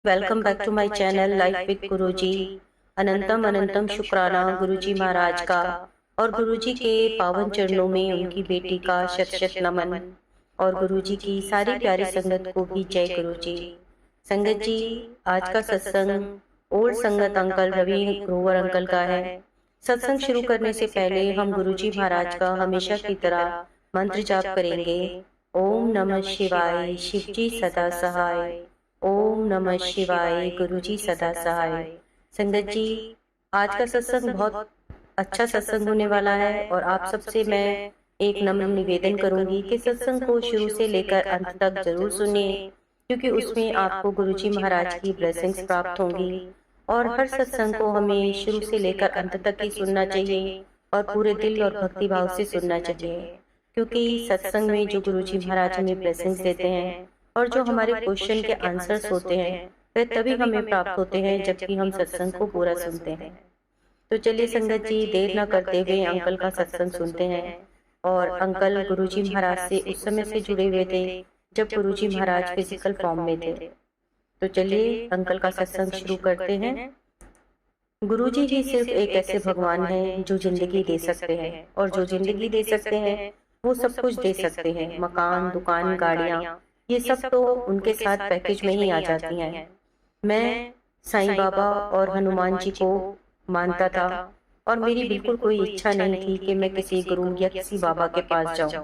Welcome back to my channel life with Guruji. अनंतम अनंतम शुक्राना गुरुजी महाराज का और गुरुजी के पावन चरणों में उनकी बेटी का शत शत नमन और गुरुजी की सारी प्यारी संगत को भी जय गुरुजी। संगत जी, आज का सत्संग ओल्ड संगत अंकल रवि ग्रोवर अंकल का है। सत्संग शुरू करने से पहले हम गुरुजी महाराज का हमेशा की तरह मंत्र जाप करेंगे। ओम नमः शिवाय, शिवजी सदा सहाय। ओम नमः शिवाय, गुरुजी सदा सहाय। संगत जी, आज का सत्संग बहुत अच्छा सत्संग होने वाला है और आप सबसे मैं एक नम्र निवेदन करूंगी कि सत्संग को शुरू से लेकर अंत तक जरूर सुनिए, क्योंकि उसमें आपको गुरुजी महाराज की ब्लेसिंग्स प्राप्त होंगी। और हर सत्संग को हमें शुरू से लेकर अंत तक ही सुनना चाहिए और पूरे दिल और भक्ति भाव से सुनना चाहिए, क्योंकि सत्संग में जो गुरुजी महाराज हमें ब्लेसिंग्स देते हैं और जो हमारे क्वेश्चन के आंसर्स होते हैं वे तभी हमें प्राप्त होते हैं जबकि हम सत्संग को पूरा सुनते हैं। तो चलिए संगत जी, देर न करते हुए अंकल का सत्संग सुनते हैं। और अंकल गुरुजी महाराज से उस समय से जुड़े हुए थे जब गुरुजी महाराज फिजिकल फॉर्म में थे। तो चलिए अंकल का सत्संग शुरू करते हैं। गुरुजी ही सिर्फ एक ऐसे भगवान हैं जो जिंदगी दे सकते हैं, और जो जिंदगी दे सकते हैं वो सब कुछ दे सकते हैं। मकान, दुकान, गाड़ियाँ, ये सब तो उनके साथ पैकेज में ही आ जाती हैं। मैं साईं बाबा और हनुमान जी को मानता था और मेरी बिल्कुल कोई इच्छा नहीं थी कि मैं किसी गुरु या किसी बाबा के पास जाऊं।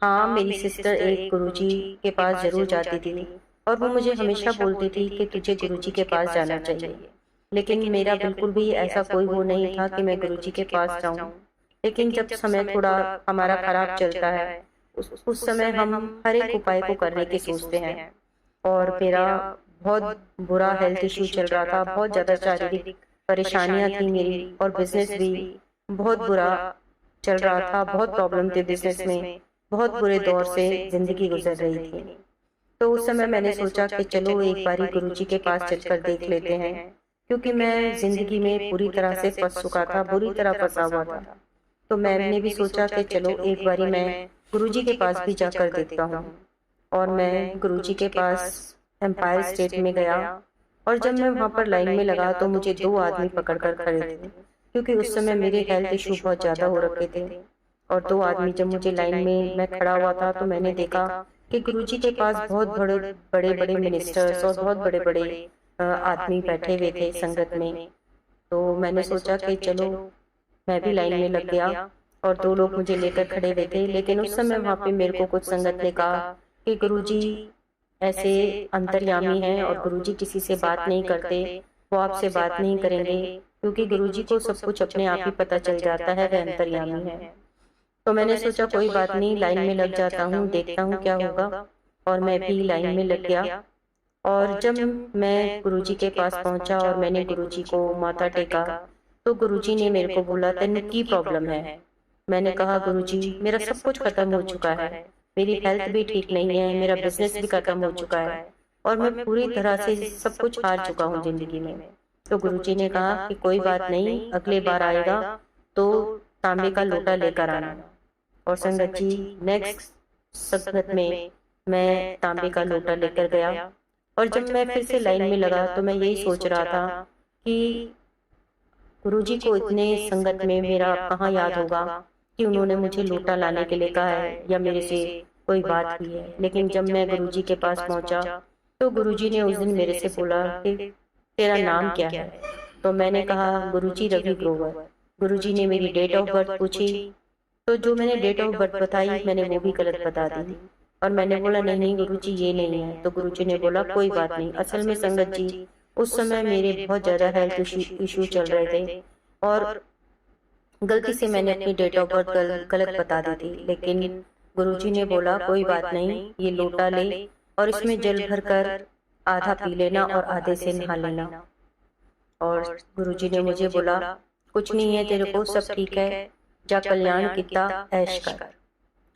हाँ, मेरी सिस्टर एक गुरुजी के पास जरूर जाती थी और वो मुझे हमेशा बोलती थी कि तुझे गुरुजी के पास जाना चाहिए, लेकिन मेरा बिल्कुल भी ऐसा कोई वो नहीं था कि मैं गुरुजी के पास जाऊं। लेकिन जब समय थोड़ा हमारा खराब चलता है उस समय हम हर एक उपाय को करने की सोचते हैं। और मेरा बहुत बुरा हेल्थ इश्यू चल रहा था, बहुत ज़्यादा शारीरिक परेशानियां थी मेरी, और बिजनेस भी बहुत बुरा चल रहा था। बहुत प्रॉब्लम थी बिजनेस में, बहुत बुरे दौर से जिंदगी गुजर रही थी। तो उस समय मैंने सोचा कि चलो एक बारी गुरुजी के पास चलकर देख लेते हैं, क्योंकि मैं जिंदगी में पूरी तरह से फंस चुका था, बुरी तरह फंसा हुआ था। तो मैंने भी सोचा कि चलो एक बारी मैं गुरुजी के पास भी जाकर देखता हूँ। और मैं गुरुजी के पास एम्पायर स्टेट में गया, और जब मैं वहाँ पर लाइन में लगा तो मुझे दो आदमी पकड़ कर खड़े थे, क्योंकि उस समय मेरे हेल्थ इशू बहुत ज़्यादा हो रखे थे। और दो आदमी, जब मुझे लाइन में मैं खड़ा हुआ था तो मैंने देखा कि गुरुजी के पास बहुत बड़े बड़े बड़े मिनिस्टर्स और बहुत बड़े बड़े आदमी बैठे हुए थे संगत में। तो मैंने सोचा कि चलो मैं भी लाइन में लग गया, और दो लोग मुझे लेकर खड़े हुए थे। लेकिन उस समय वहाँ पे मेरे को कुछ संगत ने कहा कि गुरुजी ऐसे अंतर्यामी हैं और गुरुजी किसी से बात नहीं करते, वो आपसे बात नहीं करेंगे, क्योंकि गुरुजी को सब कुछ अपने आप ही पता चल जाता है, वह अंतर्यामी है। तो मैंने सोचा कोई बात नहीं, लाइन में लग जाता हूँ, देखता हूँ क्या होगा। और मैं भी लाइन में लग गया। और जब मैं गुरुजी के पास पहुंचा और मैंने गुरुजी को माथा टेका तो गुरुजी ने मेरे को बोला, तेन की प्रॉब्लम है? मैंने कहा, गुरुजी मेरा सब कुछ खत्म हो चुका है, मेरी हेल्थ भी ठीक नहीं है, मेरा बिजनेस भी खत्म हो चुका है, और मैं पूरी तरह से सब कुछ हार चुका हूँ जिंदगी में। तो गुरुजी ने कहा कि कोई बात नहीं, अगले बार आएगा तो तांबे का लोटा लेकर आना। और संगत जी, नेक्स्ट संगत में मैं तांबे का लोटा लेकर गया। और जब मैं फिर से लाइन में लगा तो मैं यही सोच रहा था कि गुरुजी को इतने संगत में मेरा कहाँ याद होगा कि उन्होंने मुझे लोटा लाने के लिए कहा है या मेरे से कोई बात हुई है। लेकिन जब मैं गुरुजी के पास पहुंचा तो गुरुजी ने उस दिन मेरे से बोला कि तेरा नाम क्या है? तो मैंने कहा, गुरुजी रवि ग्रोवर। गुरुजी ने मेरी डेट ऑफ बर्थ पूछी, तो जो मैंने डेट ऑफ बर्थ बताई मैंने वो भी गलत बता दी। और मैंने बोला, नहीं नहीं गुरुजी ये नहीं है। तो गुरुजी ने बोला, कोई बात नहीं। असल में संगत जी, उस समय मेरे बहुत ज़्यादा हेल्थ इशू चल रहे थे, और गलती से मैंने अपनी डेट ऑफ बर्थ गलत बता दी थी। लेकिन गुरुजी ने बोला, कोई बात नहीं, ये लोटा ले और इसमें जल भर कर आधा पी लेना और आधे से नहा लेना। और गुरुजी ने मुझे बोला, कुछ नहीं है तेरे को, सब ठीक है, जा कल्याण कितना ऐश कर।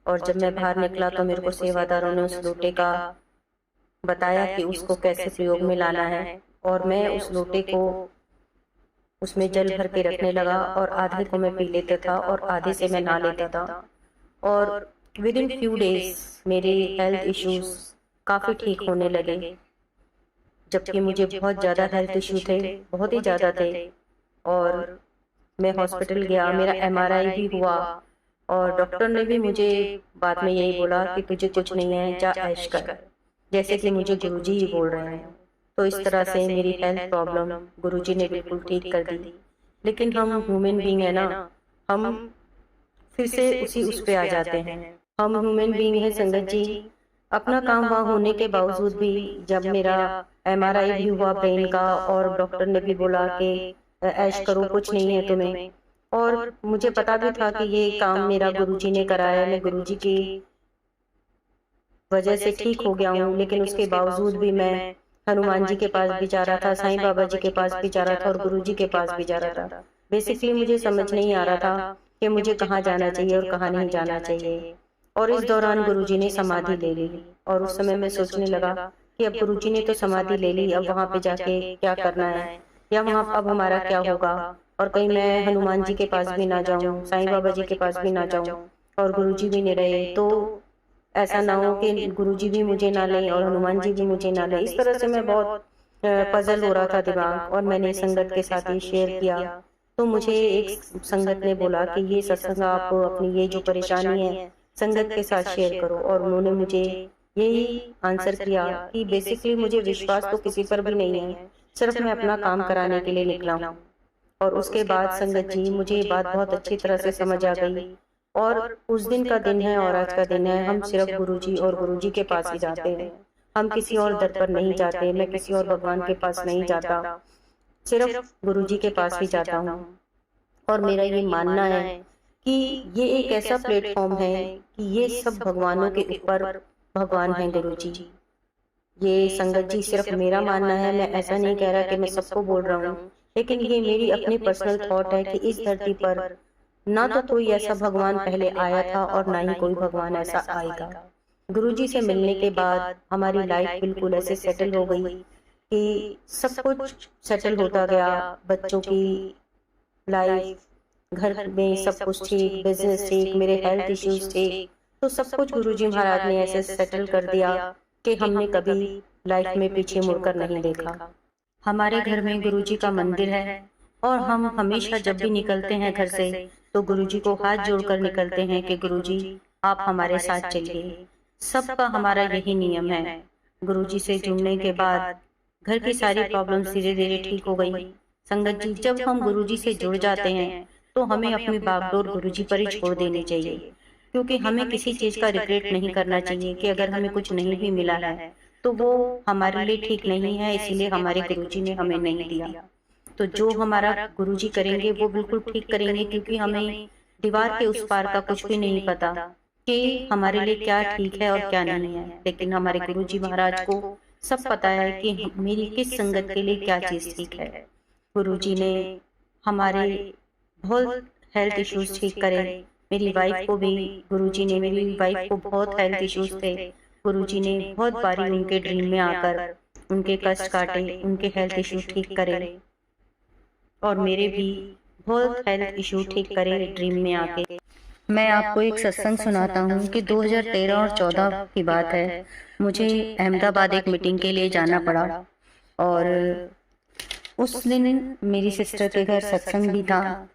और जब मैं बाहर निकला तो मेरे को सेवादारों ने उस लोटे का बताया कि उसको कैसे प्रयोग में लाना है, और मैं उस लोटे को उसमें जल भर के रखने लगा, और आधे को मैं पी लेता था और आधे से मैं नहा लेता था। और विद इन फ्यू डेज मेरे हेल्थ इश्यूज काफ़ी ठीक होने लगे। जबकि मुझे बहुत ज़्यादा हेल्थ इश्यू थे, बहुत ही ज़्यादा थे। और मैं हॉस्पिटल गया, मेरा एमआरआई भी हुआ और डॉक्टर ने भी मुझे बाद में यही बोला कि तुझे कुछ नहीं है, जा ऐश कर, जैसे कि मुझे गुरुजी ही बोल रहे हैं। तो इस तरह से मेरी हेल्थ प्रॉब्लम गुरुजी ने बिल्कुल ठीक कर दी। लेकिन हम ह्यूमन बीइंग है ना, हम फिर से उसी उस पे आ जाते हैं। हम ह्यूमन बीइंग है संगत जी। अपना काम वहाँ होने के बावजूद भी जब मेरा एमआरआई भी हुआ ब्रेन का और डॉक्टर ने भी बोला कि ऐश करो, कुछ नहीं है तुम्हें, और मुझे पता भी था कि ये काम मेरा गुरुजी ने कराया, मैं गुरुजी की वजह से ठीक हो गया हूँ। लेकिन उसके बावजूद भी मैं हनुमान जी के पास भी जा रहा था, साईं बाबा जी के पास भी जा रहा था और गुरुजी के पास भी जा रहा था। बेसिकली मुझे समझ नहीं आ रहा था कि मुझे कहाँ जाना चाहिए और कहाँ नहीं जाना चाहिए। और इस दौरान गुरुजी ने समाधि ले ली और उस समय मैं सोचने लगा कि अब गुरुजी ने तो समाधि ले ली, अब वहाँ पे जाके क्या करना है, या वहाँ अब हमारा क्या होगा, और कहीं मैं हनुमान जी के पास भी ना जाऊँ, साईं बाबा जी के पास भी ना जाऊँ और गुरुजी भी नहीं रहे, तो ऐसा ना हो कि गुरुजी भी मुझे ना लें और हनुमान जी भी मुझे ना लें। इस तरह से मैं बहुत पजल हो रहा था दिमाग, और मैंने संगत के साथ ये शेयर किया। तो मुझे एक संगत ने बोला कि ये सत्संग आप अपनी ये जो परेशानी है संगत के साथ शेयर करो, और उन्होंने मुझे यही आंसर किया कि बेसिकली मुझे विश्वास तो किसी पर भी नहीं है, सिर्फ मैं अपना काम कराने के लिए निकला हूँ। और उसके बाद संगत जी मुझे ये बात बहुत अच्छी तरह से समझ आ गई, और उस दिन का दिन है और आज का दिन है, हम सिर्फ गुरुजी और गुरुजी के पास ही जाते हैं, हम किसी और दर पर नहीं जाते। मैं किसी और भगवान के पास नहीं जाता, सिर्फ गुरुजी के पास ही जाता हूँ। और मेरा ये मानना है कि ये एक ऐसा प्लेटफॉर्म है कि ये सब भगवानों के ऊपर भगवान है गुरुजी। ये संगत जी सिर्फ मेरा मानना है, मैं ऐसा नहीं कह रहा कि मैं सबको बोल रहा हूँ, लेकिन ये मेरी अपनी पर्सनल थॉट है कि इस धरती पर ना तो कोई ऐसा भगवान पहले आया था और ना ही कोई भगवान ऐसा आएगा। गुरुजी से मिलने के बाद हमारी लाइफ बिल्कुल ऐसे सेटल हो गई कि सब कुछ सेटल होता गया। बच्चों की लाइफ, घर में सब कुछ ठीक, बिजनेस ठीक, मेरे हेल्थ इश्यूज ठीक, तो सब कुछ गुरुजी महाराज ने ऐसे सेटल कर दिया कि हमने कभी लाइफ में पीछे मुड़कर नहीं देखा। हमारे घर में गुरुजी का मंदिर है और हम हमेशा जब भी निकलते हैं घर से तो गुरुजी को हाथ जोड़कर निकलते हैं कि गुरुजी आप हमारे साथ चलिए। सबका हमारा यही नियम है। गुरुजी से जुड़ने के बाद घर की सारी प्रॉब्लम्स धीरे धीरे ठीक हो गई। संगत जी, जब हम गुरुजी से जुड़ जाते हैं तो हमें अपनी बागडोर गुरुजी पर ही छोड़ देनी चाहिए, क्योंकि हमें किसी चीज का रिग्रेट नहीं करना चाहिए कि अगर हमें कुछ नहीं भी मिला है तो वो हमारे लिए ठीक नहीं है, इसीलिए हमारे गुरुजी ने हमें नहीं दिया। तो जो हमारा गुरुजी करेंगे वो बिल्कुल ठीक करेंगे, क्योंकि हमें दीवार के उस पार का कुछ भी नहीं पता कि हमारे लिए क्या ठीक है और क्या नहीं है। लेकिन हमारे गुरुजी महाराज को सब पता है कि मेरी किस संगत के लिए क्या चीज ठीक है। गुरुजी ने हमारे बहुत हेल्थ इश्यूज ठीक करे। मेरी वाइफ को भी गुरुजी ने, मेरी वाइफ को बहुत हेल्थ इश्यूज थे, गुरुजी ने बहुत बारी उनके ड्रीम में आकर उनके कष्ट काटे, उनके हेल्थ इशू ठीक करे, और मेरे भी बहुत हेल्थ इशू ठीक करे ड्रीम में आके। मैं आपको एक सत्संग सुनाता हूँ कि 2013 और 14 की बात है। मुझे अहमदाबाद एक मीटिंग के लिए जाना पड़ा, और उस दिन मेरी सिस्टर के घर सत्संग भी था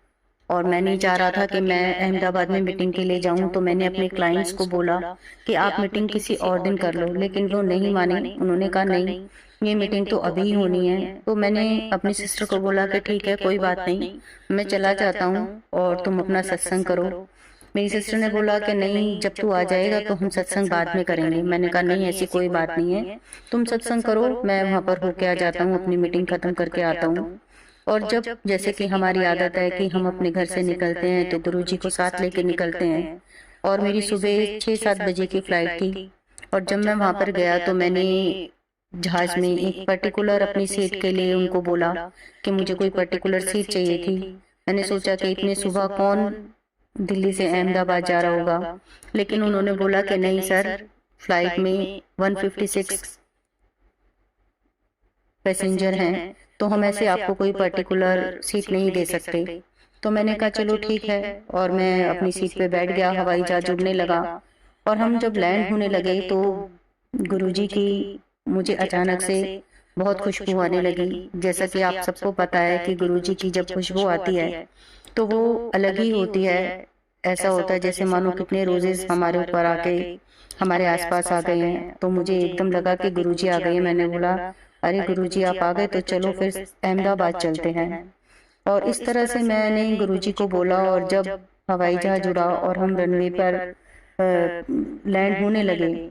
और मैं नहीं चाह रहा था कि मैं अहमदाबाद में मीटिंग के लिए जाऊं। तो मैंने अपने क्लाइंट्स को बोला कि आप मीटिंग किसी और दिन कर लो, लेकिन वो नहीं माने। उन्होंने कहा नहीं, ये मीटिंग तो अभी ही होनी है। तो मैंने अपनी सिस्टर को बोला कि ठीक है, कोई बात नहीं, मैं चला जाता हूँ और तुम अपना सत्संग करो। मेरी सिस्टर ने बोला कि नहीं, जब तू आ जाएगा तो हम सत्संग बाद में करेंगे। मैंने कहा नहीं, ऐसी कोई बात नहीं है, तुम सत्संग करो, मैं वहाँ पर होके आ जाता हूँ, अपनी मीटिंग खत्म करके आता हूँ। और जब जैसे कि हमारी आदत है कि हम अपने घर से निकलते हैं तो गुरुजी को साथ लेके निकलते हैं, और मेरी सुबह 6-7 बजे की फ्लाइट थी। और जब मैं वहां पर गया तो मैंने जहाज में एक पर्टिकुलर अपनी सीट के लिए उनको बोला कि मुझे कोई पर्टिकुलर सीट चाहिए थी। मैंने सोचा कि इतने सुबह कौन दिल्ली से अहमदाबाद जा रहा होगा, लेकिन उन्होंने बोला कि नहीं सर, फ्लाइट में 156 पैसेंजर हैं, तो हम ऐसे आपको कोई पर्टिकुलर सीट नहीं दे सकते। तो मैंने कहा चलो ठीक है, और मैं अपनी सीट पे बैठ गया। हवाई जहाज उड़ने लगा और हम जब लैंड होने लगे तो गुरुजी की मुझे अचानक से बहुत खुशबू आने लगी। जैसा कि आप सबको पता है कि गुरुजी की जब खुशबू आती है तो वो अलग ही होती है। ऐसा होता है जैसे मानो कितने रोजेस हमारे ऊपर आके हमारे आसपास आ गए हैं। तो मुझे एकदम लगा कि गुरुजी आ गए हैं। मैंने बोला, अरे गुरुजी आप आ गए तो चलो फिर अहमदाबाद चलते हैं। और इस तरह से मैंने गुरुजी को बोला, और जब हवाई जहाज उड़ा और हम रनवे पर लैंड होने लगे,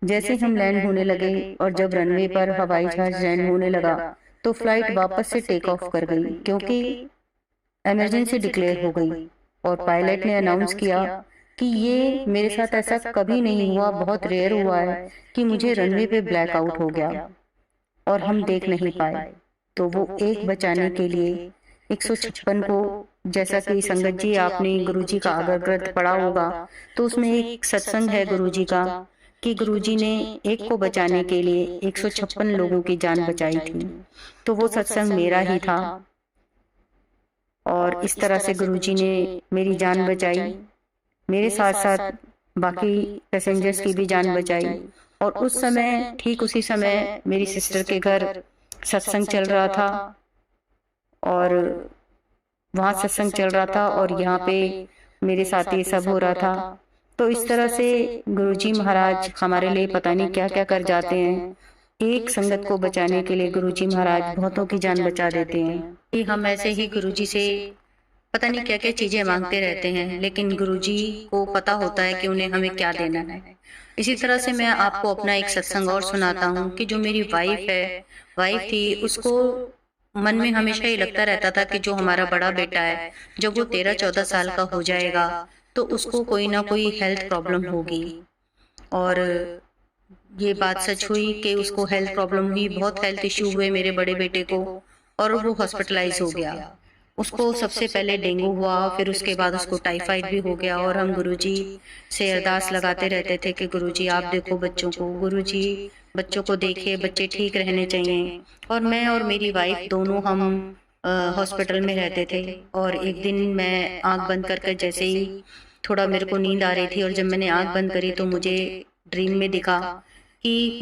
जैसे हम लैंड होने लगे और जब रनवे पर हवाई जहाज लैंड होने लगा तो फ्लाइट वापस से टेक ऑफ कर गई, क्योंकि इमरजेंसी डिक्लेयर हो गई। और पायलट ने अनाउंस किया कि ये मेरे साथ ऐसा कभी नहीं हुआ, बहुत रेयर हुआ है कि मुझे रनवे पे ब्लैकआउट हो गया और हम देख नहीं पाए। तो वो एक बचाने के लिए 156 को, जैसा कि संगत जी आपने गुरुजी का आगर ग्रंथ पढ़ा होगा, तो उसमें एक सत्संग है गुरुजी का कि गुरुजी ने एक को बचाने के लिए 156 लोगों की जान बचाई थी। तो वो सत्संग मेरा ही था और इस तरह से गुरुजी ने मेरी जान बचाई, मेरे साथ साथ बाकी पैसेंजर्स की भी जान बचाई। और उस समय, ठीक उसी समय मेरी सिस्टर के घर सत्संग चल रहा था और वहाँ सत्संग चल रहा था और यहाँ पे मेरे साथ ये सब हो रहा था। तो इस तरह से गुरुजी महाराज हमारे लिए पता नहीं क्या क्या कर जाते हैं। एक संगत को बचाने के लिए गुरुजी महाराज बहुतों की जान बचा देते हैं। कि हम ऐसे ही गुरुजी से पता नहीं क्या क्या चीजें मांगते रहते हैं, लेकिन गुरुजी को पता होता है कि उन्हें हमें क्या देना है। इसी तरह से मैं आपको अपना एक सत्संग और सुनाता हूँ कि जो मेरी वाइफ थी, उसको मन में हमेशा ये लगता रहता था कि जो हमारा बड़ा बेटा है, जब वो 13-14 साल का हो जाएगा तो उसको कोई ना कोई हेल्थ प्रॉब्लम होगी। और ये बात सच हुई कि उसको हेल्थ प्रॉब्लम हुई, बहुत हेल्थ इश्यू हुए मेरे बड़े बेटे को, और वो हॉस्पिटलाइज हो गया। उसको सबसे पहले डेंगू हुआ, फिर उसके बाद उसको टाइफाइड भी हो गया। और हम गुरुजी से अरदास लगाते रहते थे कि गुरुजी आप देखो बच्चों को, गुरुजी बच्चों को देखिए, बच्चे ठीक रहने चाहिए। और मैं और मेरी वाइफ दोनों हम हॉस्पिटल में रहते थे। और एक दिन मैं आंख बंद करके जैसे ही थोड़ा मेरे को नींद आ रही थी, और जब मैंने आंख बंद करी तो मुझे ड्रीम में दिखा कि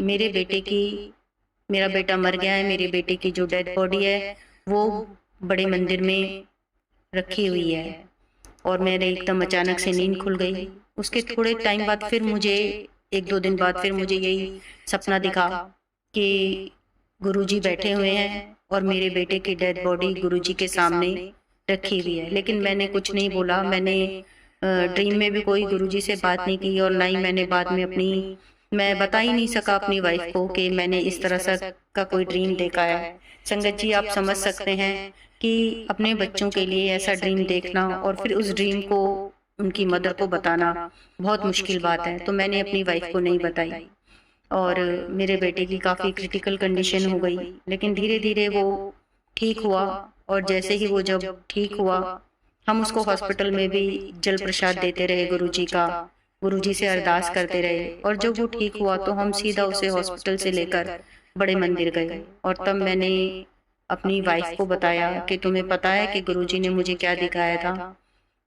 मेरा बेटा मर गया है। मेरे बेटे की जो डेड बॉडी है वो बड़े मंदिर में रखी हुई है। और मेरे एकदम अचानक से नींद खुल गई। उसके थोड़े टाइम बाद फिर मुझे, 1-2 दिन बाद फिर मुझे यही सपना दिखा कि गुरुजी बैठे हुए हैं और मेरे बेटे की डेड बॉडी गुरुजी के सामने रखी हुई है। लेकिन मैंने कुछ नहीं बोला। मैंने ड्रीम में भी कोई गुरुजी से बात नहीं की, और ना ही मैंने बाद में मैं बता ही नहीं सका अपनी वाइफ को कि मैंने इस तरह सा का कोई ड्रीम देखा है। संगत जी आप समझ सकते हैं कि अपने बच्चों के लिए ऐसा ड्रीम देखना और फिर उस ड्रीम को उनकी मदर को बताना बहुत मुश्किल बात है। तो मैंने अपनी वाइफ को नहीं बताई, और मेरे बेटे की काफ़ी क्रिटिकल कंडीशन हो गई। लेकिन धीरे धीरे वो ठीक हुआ, और जैसे ही वो जब ठीक हुआ, हम उसको हॉस्पिटल में भी जल प्रसाद देते रहे गुरुजी का, गुरुजी से अरदास करते रहे। और जब वो ठीक हुआ तो हम सीधा उसे हॉस्पिटल से लेकर बड़े मंदिर गए। और तब मैंने अपनी वाइफ को बताया कि तुम्हें पता है कि गुरुजी ने मुझे क्या दिखाया था,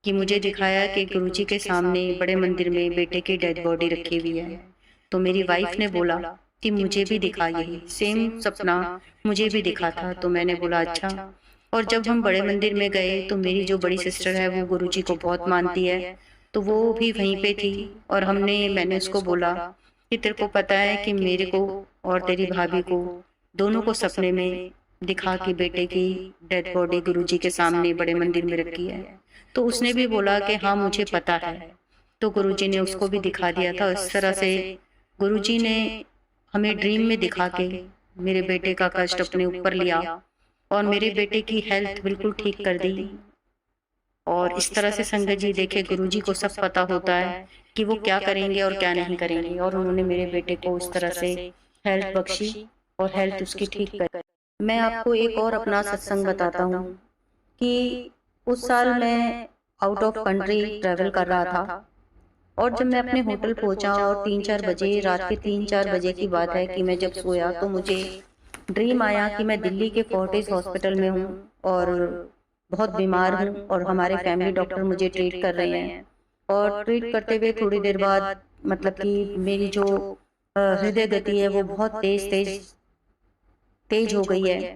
कि मुझे दिखाया कि गुरुजी के सामने बड़े मंदिर में बेटे की डेड बॉडी रखी हुई है। तो मेरी वाइफ ने बोला कि मुझे भी दिखा, यही सेम सपना मुझे भी दिखा था। तो मैंने बोला अच्छा। और जब हम बड़े मंदिर में गए तो मेरी जो बड़ी सिस्टर है वो गुरुजी को बहुत मानती है, तो वो भी वहीं पे थी। और मैंने उसको बोला कि तेरे को पता है कि मेरे को और तेरी भाभी को दोनों को सपने में दिखा कि बेटे की डेड बॉडी गुरुजी के सामने बड़े मंदिर में रखी है। तो उसने भी बोला कि हाँ मुझे पता है। तो गुरुजी ने उसको भी दिखा दिया था। इस तरह से गुरुजी ने हमें ड्रीम में दिखा के मेरे बेटे का कष्ट अपने ऊपर लिया और मेरे बेटे की हेल्थ बिल्कुल ठीक कर दी। और इस तरह से संगत जी देखे, गुरुजी को सब पता होता है कि वो क्या करेंगे और क्या नहीं करेंगे। और उन्होंने मेरे बेटे को उस तरह से हेल्थ बख्शी और हेल्थ उसकी ठीक कर। मैं आपको एक और अपना सत्संग बताता हूँ कि उस साल मैं आउट ऑफ कंट्री ट्रैवल कर रहा था, और जब मैं अपने होटल पहुंचा और 3-4 बजे, रात के 3-4 बजे की बात है कि मैं जब सोया तो मुझे ड्रीम आया कि मैं दिल्ली के फोर्टिस हॉस्पिटल में हूँ और बहुत बीमार हूँ, और हमारे फैमिली डॉक्टर मुझे ट्रीट कर रहे हैं। और ट्रीट करते हुए थोड़ी देर बाद मतलब कि मेरी जो हृदय गति है वो बहुत तेज तेज तेज हो गई है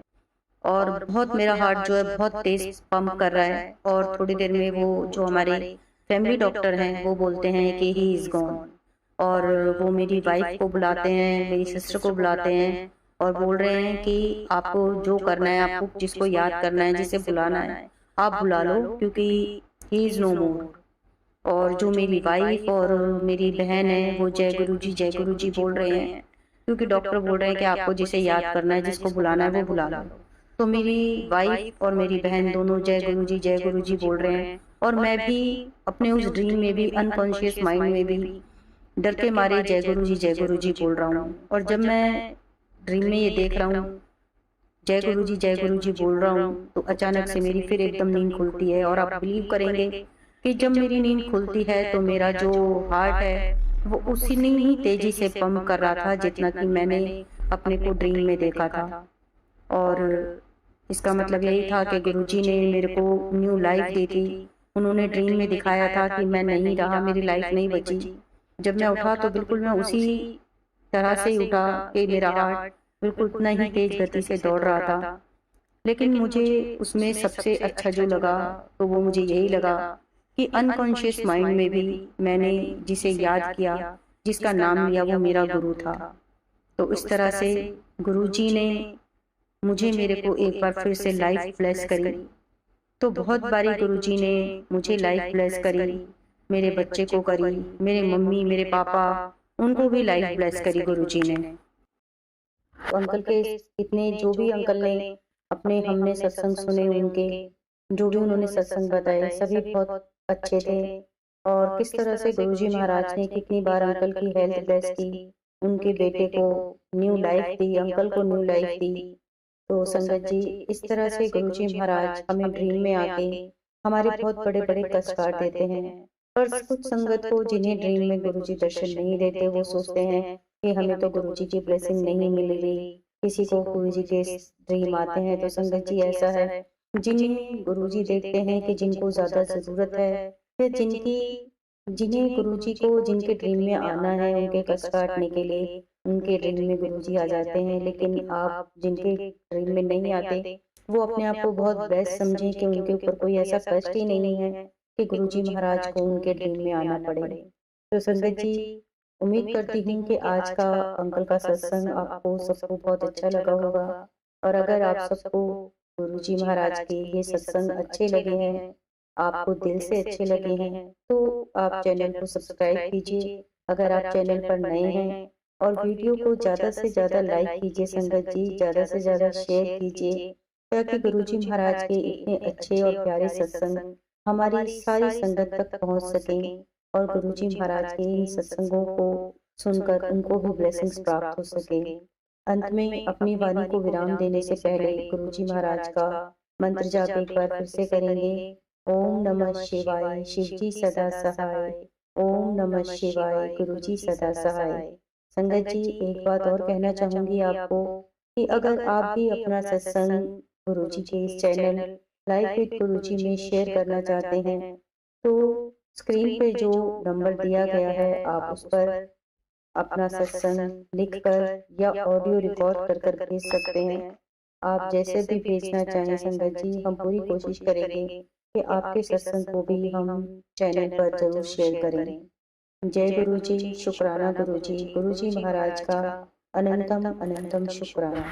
और बहुत मेरा हार्ट जो है बहुत तेज पंप कर रहा है। और थोड़ी देर में वो जो हमारे फैमिली डॉक्टर हैं वो बोलते हैं कि ही इज़ गॉन। और वो मेरी वाइफ को बुलाते हैं, मेरी सिस्टर को बुलाते हैं और बोल रहे हैं कि आपको जो करना है, आपको जिसको याद करना है, जिसे बुलाना है आप बुला लो, क्योंकि ही इज़ नो मोर। और जो मेरी वाइफ और मेरी बहन है वो जय गुरु जी बोल रहे हैं, क्योंकि डॉक्टर बोल रहे हैं कि आपको जिसे याद करना है, जिसको बुलाना है वो बुला लो। तो मेरी वाइफ और मेरी बहन दोनों जय गुरु जी बोल रहे हैं। और मैं भी अपने उस ड्रीम में भी, अनकॉन्शियस माइंड में भी डर के मारे जय गुरु जी बोल रहा हूँ। और जब मैं ड्रीम में ये देख रहा हूँ जय गुरु जी बोल रहा हूँ, तो अचानक से मेरी फिर एकदम नींद खुलती है। और आप बिलीव करेंगे कि जब मेरी नींद खुलती है तो मेरा जो हार्ट है वो उसी ने ही तेजी से पंप कर रहा था जितना कि मैंने अपने को ड्रीम में देखा था। और इसका मतलब यही था कि गुरुजी ने मेरे को न्यू लाइफ दी थी। उन्होंने ड्रीम में दिखाया था कि मैं नहीं रहा, मेरी लाइफ नहीं बची। जब मैं उठा तो बिल्कुल मैं उसी तरह से ही उठा कि मेरा हार्ट बिल्कुल उतना ही तेज गति से दौड़ रहा था। लेकिन मुझे उसमें सबसे अच्छा जो लगा तो वो मुझे यही लगा कि अनकॉन्शियस माइंड में भी मैंने जिसे याद किया, जिसका नाम लिया, वो मेरा गुरु था। तो इस तरह से गुरुजी ने मुझे मेरे को एक बार फिर से लाइफ ब्लेस करी। तो बहुत बारी गुरुजी ने मुझे लाइफ ब्लेस करी, मेरे बच्चे को करी, मेरे मम्मी मेरे पापा उनको भी लाइफ ब्लेस करी गुरुजी ने। तो अंकल के इतने जो भी अंकल ने अपने हमने सत्संग सुने, उनके जो भी उन्होंने सत्संग बताए सभी बहुत अच्छे थे। और किस तरह से गुरुजी महाराज ने कितनी बार अंकल की हेल्थ ब्लेस की, उनके बेटे को न्यू लाइफ दी, अंकल को न्यू लाइफ दी। तो संगत जी, इस तरह से गुरुजी महाराज हमें ड्रीम में आके हमारे बहुत बड़े बड़े कष्ट काट देते हैं। पर कुछ संगत को जिन्हें ड्रीम में गुरुजी दर्शन नहीं देते, वो सोचते हैं कि हमें तो गुरुजी की ब्लेसिंग नहीं मिल रही। किसी को गुरुजी के ड्रीम आते हैं। तो संगत जी, ऐसा है जिन्हें गुरुजी देखते हैं कि जिनको ज्यादा जरूरत है, या जिन्हें गुरुजी को जिनके ड्रीम में आना है उनके कष्ट काटने के लिए, उनके ड्रीम में गुरुजी आ जाते हैं। लेकिन आप जिनके ड्रीम में नहीं आते, वो अपने आप को बहुत बेस्ट समझें कि उनके ऊपर कोई ऐसा कष्ट ही नहीं है कि गुरुजी महाराज को उनके ड्रीम में आना पड़े। तो संगत जी, उम्मीद करती हूँ कि आज का अंकल का सत्संग आपको सबको बहुत अच्छा लगा होगा। और अगर आप सबको गुरुजी महाराज के ये सत्संग अच्छे लगे हैं, आपको दिल से अच्छे लगे हैं, तो आप चैनल को सब्सक्राइब कीजिए अगर आप चैनल पर नए हैं। और वीडियो को ज़्यादा से ज़्यादा लाइक कीजिए संगत जी, ज़्यादा से ज़्यादा शेयर कीजिए, ताकि गुरुजी महाराज के इतने अच्छे और प्यारे सत्संग हमारी सारी संगत तक पहुंच सकें। और गुरुजी महाराज के इन सत्संगों को सुनकर उनको भी ब्लेसिंग्स प्राप्त हो सके। अंत में अपनी वाणी को विराम देने से पहले गुरुजी महाराज का मंत्र जाप एक बार फिर से करेंगे। ओम नमः शिवाय, शिवजी सदा सहाय। ओम नमः शिवाय, गुरुजी सदा सहाय। संगत जी, एक बात और कहना चाहूंगी आपको कि अगर आप भी अपना सत्संग गुरुजी के इस चैनल लाइफ विद गुरुजी में शेयर करना चाहते हैं, तो स्क्रीन पे जो नंबर दिया गया है आप उस पर अपना सत्संग लिखकर या ऑडियो रिकॉर्ड कर कर भेज सकते हैं। आप जैसे भी भेजना चाहें संगत जी, हम पूरी कोशिश करेंगे कि आपके सत्संग को भी हम चैनल पर जरूर शेयर करें। जय गुरु जी, शुक्राना गुरु जी महाराज का अनंतम अनंतम शुक्राना।